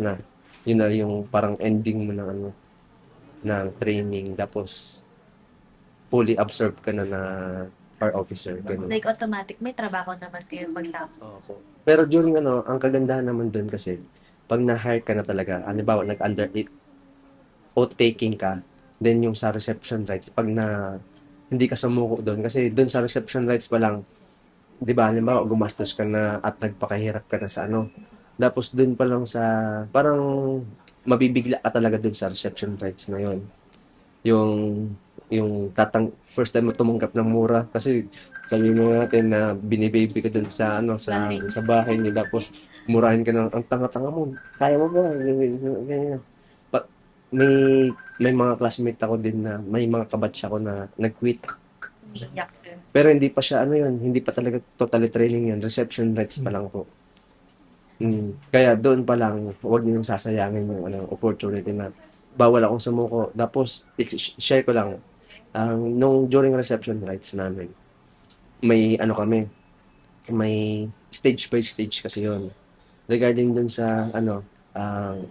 na. Yun na yung parang ending mo ng ano, ng training. Tapos, fully absorbed ka na fire officer. Ganun. Like automatic, may trabaho naman kayo pagtapos. Opo. Pero during ano, ang kagandahan naman dun kasi, pag na-hire ka na talaga, halimbawa nag-under oath taking ka, then yung sa reception rights, pag na hindi ka sumuko doon, kasi doon sa reception rights pa lang, di ba, halimbawa gumastos ka na at nagpakahirap ka na sa ano, tapos doon pa lang sa, parang mabibigla ka talaga doon sa reception rights na yon. Yung, first time mo tumanggap ng mura, kasi sabihin mo natin na binibaby ka doon sa ano Bahay. sa bahay niyo, tapos murahin ka ng ang tanga-tanga mo, kaya mo ba ganyan. Pa- may mga classmate ako din na may mga kabatch ako na nag-quit. Umiiyak, sir. Pero hindi pa siya ano yun, hindi pa talaga totally training yun. Reception rights pa lang po. Kaya doon pa lang, huwag niyo sasayangin yung ano, opportunity na bawal akong sumuko. Tapos, share ko lang, nung during reception rights namin, may ano kami, may stage by stage kasi yun. Regarding dun sa ano,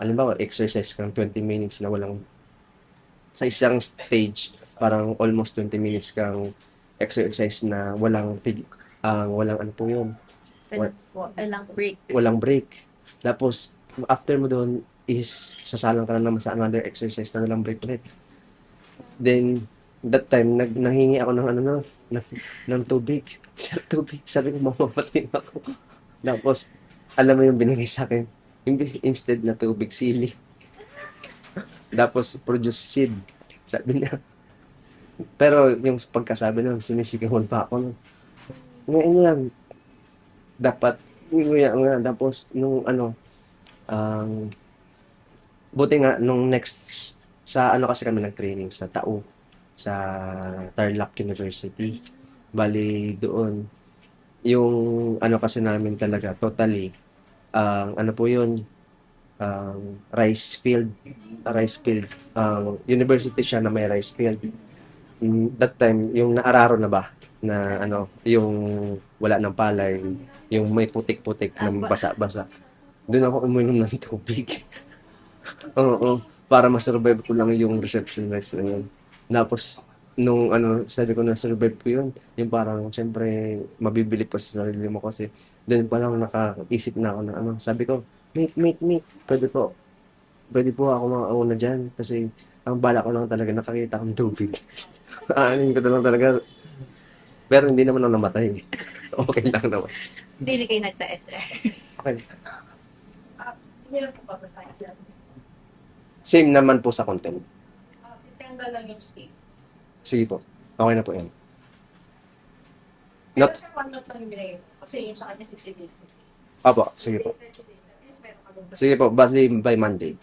alimbawa, exercise kang 20 minutes na walang, sa isang stage, parang almost 20 minutes kang exercise na walang ano po yun, Pwede po, ilang break. walang break. Tapos, after mo doon is sasalang ka na naman sa another exercise na walang break ulit. Then, that time, nahingi ako ng ano na, ng, ng tubig. Sir, tubig. Sabi ko, mamamatay ako. Tapos, alam mo yung binigay sa akin, instead na tubig, sili. Tapos, produce seed. Sabi niya. Pero, yung pagkasabi na, sinisigawan pa ako. Ngayon yan, dapat, nguya nga. Tapos, nung ano, um, buti nga, nung next, sa ano kasi kami nag-training, sa Tao, sa Tarlac University. Bali, doon, yung ano kasi namin talaga, totally, ano po yun, rice field, university siya na may rice field. That time, yung naararo na ba, na ano, yung wala ng palay, yung may putik-putik na Aba, basa-basa. Doon ako uminom ng tubig. Oo, para ma-survive ko lang yung reception rights na yun. Tapos, nung ano, sabi ko na survive ko yun, yung parang, syempre, mabibili pa sa sarili mo kasi, doon pa lang nakaisip na ako na ano, sabi ko, mate, pwede po ako makauna dyan, kasi, ang bala ko lang talaga, nakakita akong tubig. Aanin ko na lang talaga, pero hindi naman ako namatay. Okay lang naman. hindi na kayo nagtaes, sir. Okay. Hindi lang po papatay dyan. Same naman po sa content. Titanggal lang yung state. Sige po. Okay na po yan. Pero Not, sa one month lang yung binigay mo. Kasi yung sa kanya 60 days. Apo, sige po. 30 days. At least meron ka doon. Sige po, bali by Monday.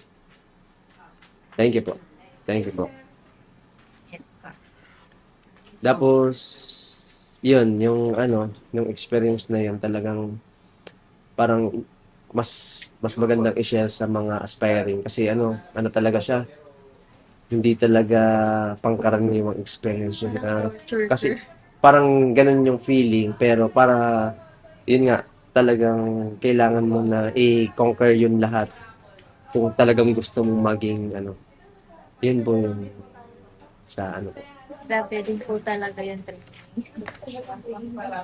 Thank you po. Thank you po. Tapos, yun, yung ano, yung experience na yun talagang parang mas magandang i-share sa mga aspiring kasi ano talaga siya, hindi talaga pangkaraniwang experience yun. Kasi Churcher. parang ganun yung feeling pero para yun nga talagang kailangan mo na i-conquer yun lahat kung talagang gusto mong maging ano, yun po yung sa ano po. Grabe din po talaga yung training.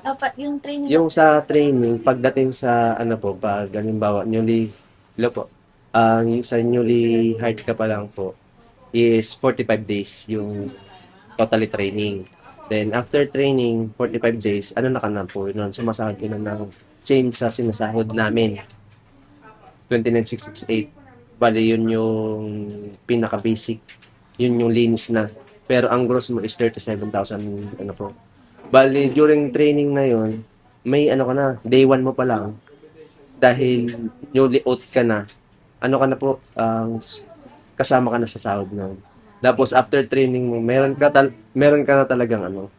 Dapat yung training Yung sa training, pagdating sa ano po, pag halimbawa, hello po, yung sa newly hired ka pa lang po, is 45 days yung totally training. Then, after training, 45 days, ano na ka na po, nun, sumasahod ka na ng same sa sinasahod namin, 29,668. Bali, yun yung pinaka-basic. Yun yung linis na. Pero ang gross mo is 37,000, ano po. Bali, during training na yun, may ano ka na, day one mo pa lang, dahil newly out ka na, ano ka na po, kasama ka na sa sahod na. Tapos after training mo, meron ka na talagang ano,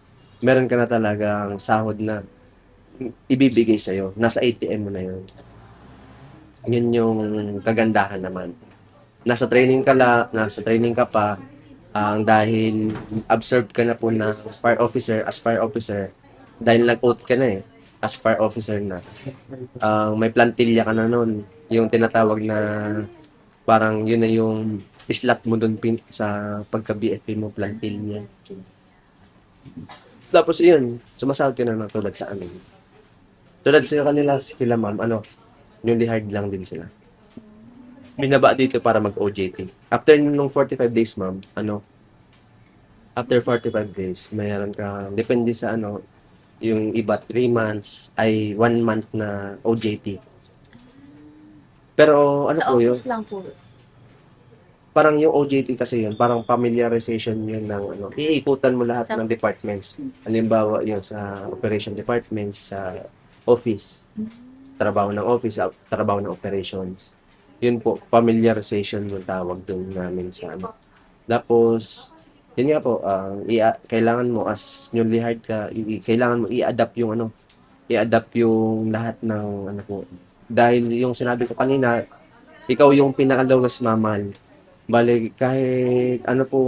meron ka na talagang sahod na ibibigay sa iyo. Nasa ATM mo na 'yon. Yun yung kagandahan naman. Nasa training ka pa, dahil observed ka na po na as fire officer, dahil nag-oath ka na as fire officer na, may plantilla ka na nun, yung tinatawag na Parang yun na yung slot mo doon sa pagka-BFA mo, plantil niya. Tapos yun, sumasahod ka na ng tulad sa amin. Tulad sa kanila, sila ma'am, newly hired lang din sila. Binaba dito para mag-OJT. After nung 45 days, ma'am, after 45 days, mayroon ka, depende sa yung iba 3 months, ay 1 month na OJT. Pero Sa po yun, office lang po. parang yung OJT kasi yun, parang familiarization yun ng iikutan mo lahat ng departments. Halimbawa yun sa operation department, sa office, trabaho ng office, trabaho ng operations. Yun po, familiarization yung tawag doon namin sa Tapos, yun nga po, kailangan mo as newly hired ka, kailangan mo i-adapt yung lahat ng po. Dahil yung sinabi ko kanina, ikaw yung pinaka-lowest mamal. Bale, kahit po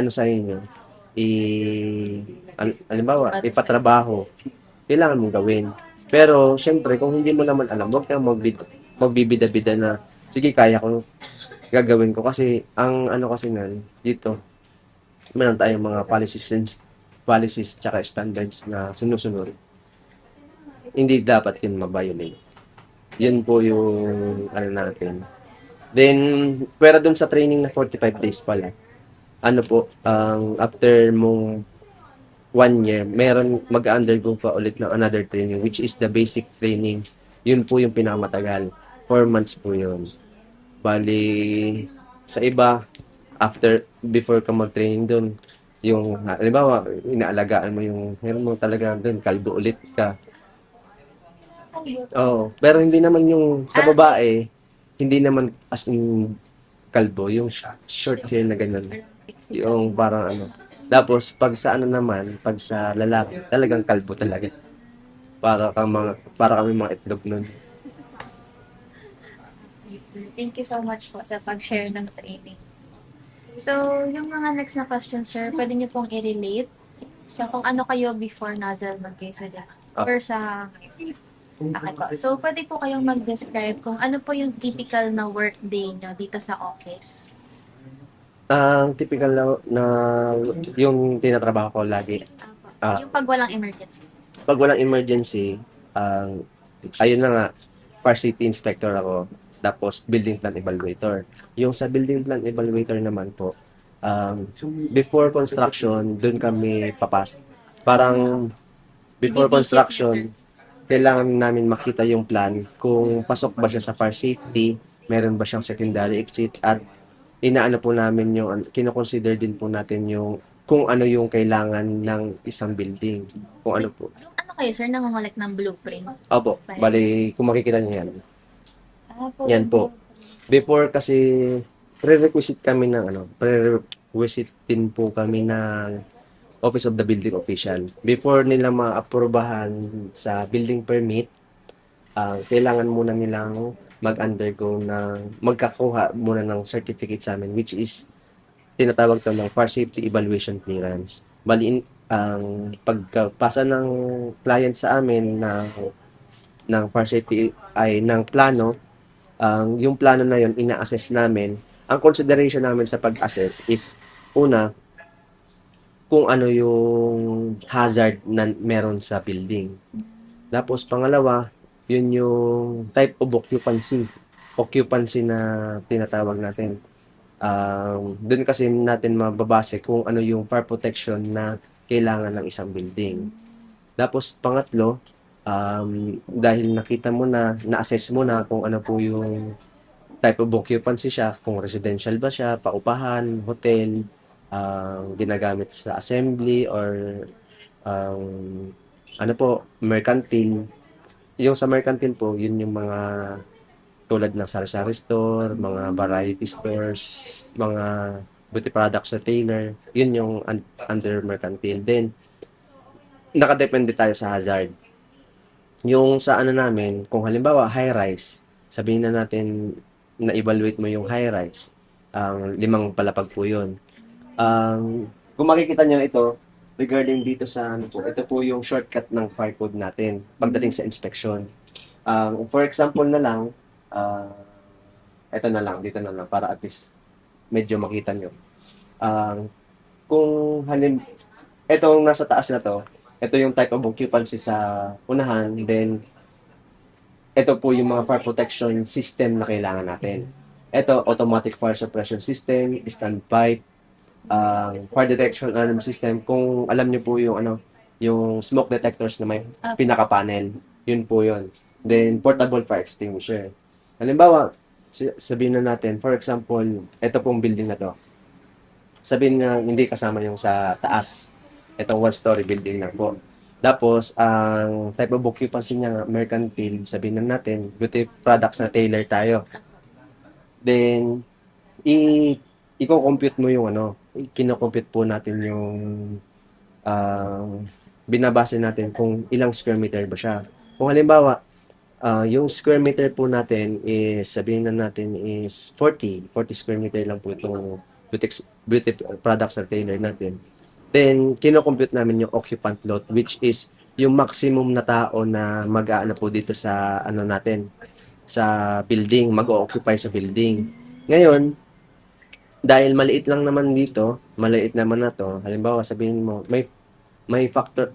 sa inyo, halimbawa, ipatrabaho, kailangan mong gawin. Pero, syempre, kung hindi mo naman alam, huwag kang magbibida-bida na, sige, kaya ko, gagawin ko. Kasi, ang kasi nan, dito, meron tayong mga policies tsaka standards na sinusunod. Hindi dapat yun mabiolate. Yun po yung natin. Then, pero dun sa training na 45 days pala, after mong 1 year, meron mag-undergo pa ulit ng another training, which is the basic training. Yun po yung pinakamatagal. 4 months po yun. Bali, sa iba, before ka mag-training dun, yung, halimbawa, inaalagaan mo yung, meron mo talaga dun, kalbo ulit ka. Oo. Pero hindi naman yung, sa babae, hindi naman as in kalbo, yung short hair na ganun. Yung parang Tapos, pag sa pag sa lalaki, talagang kalbo talaga. Para kami mga itlog nun. Thank you so much po sa pag-share ng training. So, yung mga next na questions, sir, pwede niyo pong i-relate sa kung ano kayo before nozzle mag-case or sa okay po. So, pwede po kayong mag-describe kung ano po yung typical na work day nyo dito sa office. Ang typical na yung tinatrabaho ko lagi. Yung pag walang emergency. Pag walang emergency, ayun na nga, varsity inspector ako, tapos building plan evaluator. Yung sa building plan evaluator naman po, before construction, dun kami papasok. Parang before construction, kailangan namin makita yung plan kung pasok ba siya sa fire safety, meron ba siyang secondary exit, at inaano po namin yung, kinoconsider din po natin yung kung ano yung kailangan ng isang building. Kung ano po. Yung ano kayo, sir, nangungulik ng blueprint? Opo, bali, kung makikita niyo yan. Po. Yan po. Before kasi, prerequisite din po kami ng Office of the Building Official. Before nila ma-aprobahan sa building permit, kailangan muna nilang magkakuha muna ng certificate sa amin, which is tinatawag ito ng Fire Safety Evaluation Clearance. Bali, ang pagpasa ng client sa amin ng fire safety ay ng plano, yung plano na yun, ina-assess namin. Ang consideration namin sa pag-assess is, una, kung ano yung hazard na meron sa building. Tapos, pangalawa, yun yung type of occupancy na tinatawag natin. Doon kasi natin mababase kung ano yung fire protection na kailangan ng isang building. Tapos, pangatlo, dahil nakita mo na-assess mo na kung ano po yung type of occupancy siya, kung residential ba siya, paupahan, hotel, ginagamit sa assembly, or mercantile. Yung sa mercantile po, yun yung mga tulad ng sari-sari store, mga variety stores, mga beauty products retailer, yun yung under mercantile. Then, nakadepende tayo sa hazard. Yung sa namin, kung halimbawa high-rise, sabihin na natin na-evaluate mo yung high-rise, 5 palapag po yun. Kung makikita nyo ito, regarding dito sa ito po yung shortcut ng fire code natin pagdating sa inspection. For example na lang, Ito na lang, dito na lang, para at least medyo makita nyo. Kung itong nasa taas na to, ito yung type of occupancy sa unahan, then ito po yung mga fire protection system na kailangan natin. Ito, automatic fire suppression system, standpipe, fire detection alarm system. Kung alam niyo po yung yung smoke detectors na may pinaka-panel, yun po yun. Then, portable fire extinguisher. Halimbawa, sabihin na natin, for example, ito pong building na to. Sabihin na hindi kasama yung sa taas. Itong one-story building na po. Tapos, ang type of occupancy niya, mercantile, sabihin na natin, beauty products na tailor tayo. Then, i-compute mo yung kino-compute po natin yung binabase natin kung ilang square meter ba siya. Kung halimbawa, yung square meter po natin is, sabihin na natin is 40 square meter lang po itong beauty products na tailor natin. Then, kino-compute namin yung occupant load, which is yung maximum na tao na mag-aano po dito sa natin, sa building, mag-occupy sa building. Ngayon, dahil maliit lang naman dito, maliit naman na to, halimbawa sabihin mo, may factor,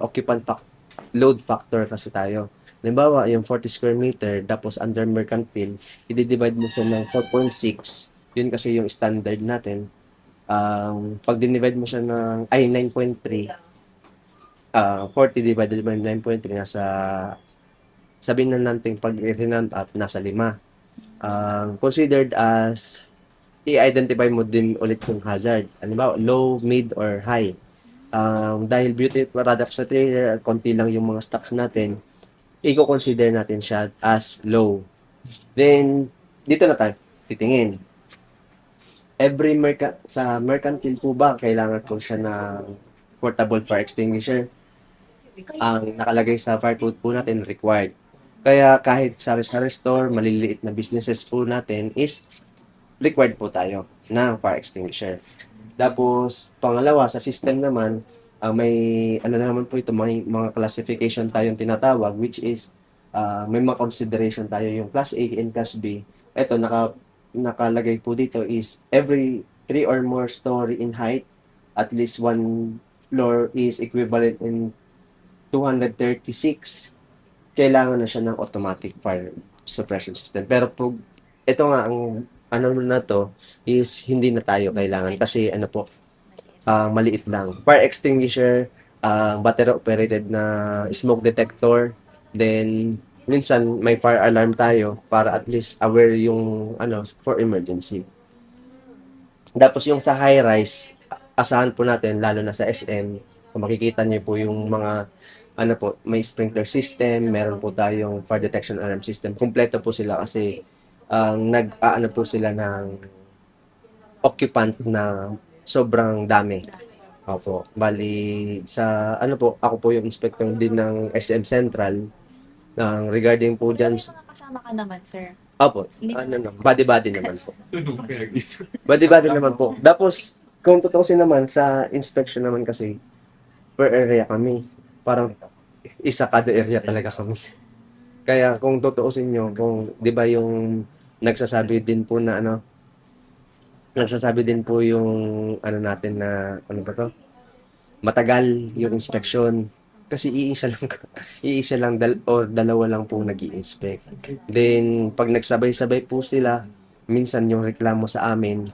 load factor kasi tayo. Halimbawa, yung 40 square meter, tapos under mercantile, i-divide mo siya ng 4.6, yun kasi yung standard natin. Pag dinivide mo siya ng 9.3, 40 divided by 9.3, nasa, sabihin na natin pag i-renant out, nasa 5. Considered as, i-identify mo din ulit yung hazard. Halimbawa, low, mid, or high. Dahil beauty products sa trailer, konti lang yung mga stocks natin, i-consider natin siya as low. Then, dito na tayo titingin. Sa mercantile po ba, kailangan po siya ng portable fire extinguisher? Ang nakalagay sa fire code po natin, required. Kaya kahit sa store, maliliit na businesses po natin is required po tayo ng fire extinguisher. Tapos, pangalawa, sa system naman, may, naman po ito, may mga classification tayong tinatawag, which is, may mga consideration tayo, yung class A and class B. Ito, nakalagay po dito is, every 3 or more story in height, at least 1 floor is equivalent in 236. Kailangan na siya ng automatic fire suppression system. Pero po, ito nga, ang na to is hindi na tayo kailangan kasi maliit lang. Fire extinguisher, battery operated na smoke detector, then minsan may fire alarm tayo para at least aware yung for emergency. Tapos yung sa high rise, asahan po natin lalo na sa SM, kung makikita niyo po yung mga may sprinkler system, meron po tayong fire detection alarm system. Kumpleto po sila kasi nag-aano po sila ng occupant na sobrang dami. Opo. Bali, sa ako po yung inspector din ng SM Central regarding po dyan. Kasama ka naman, sir. Opo. Body-body naman po. Body-body naman po. Tapos, kung tutusin naman, sa inspection naman kasi, per area kami. Parang isa kada area talaga kami. Kaya kung tutuusin nyo, kung di ba yung nagsasabi din po yung natin na matagal yung inspection kasi iisa lang or dalawa lang po nag-i-inspect. Then pag nagsabay-sabay po sila, minsan yung reklamo sa amin,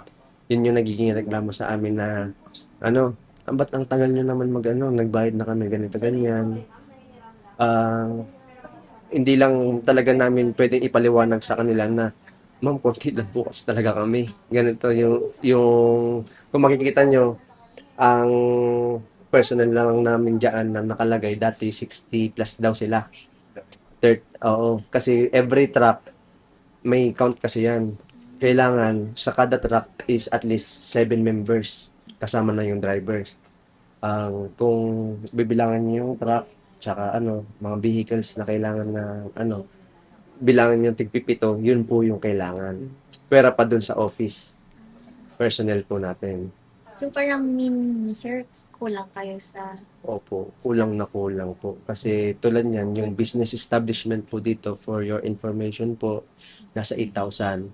yun yung nagiging reklamo sa amin na ba't ang tagal nyo naman nagbayad na kami ganito ganyan. Hindi lang talaga namin pwedeng ipaliwanag sa kanila na ma'am, konti lang bukas talaga kami. Ganito yung kung makikita nyo, ang personal lang namin dyan na nakalagay, dati 60 plus daw sila. Oo, kasi every truck, may count kasi yan. Kailangan, sa kada truck is at least 7 members, kasama na yung drivers. Kung bibilangan nyo yung truck, tsaka mga vehicles na kailangan na bilangan yung tigpipito, yun po yung kailangan. Pera pa dun sa office. Personnel po natin. So parang sir, kulang kayo sa... Opo, kulang na kulang po. Kasi tulad yan, yung business establishment po dito, for your information po, nasa 8,000.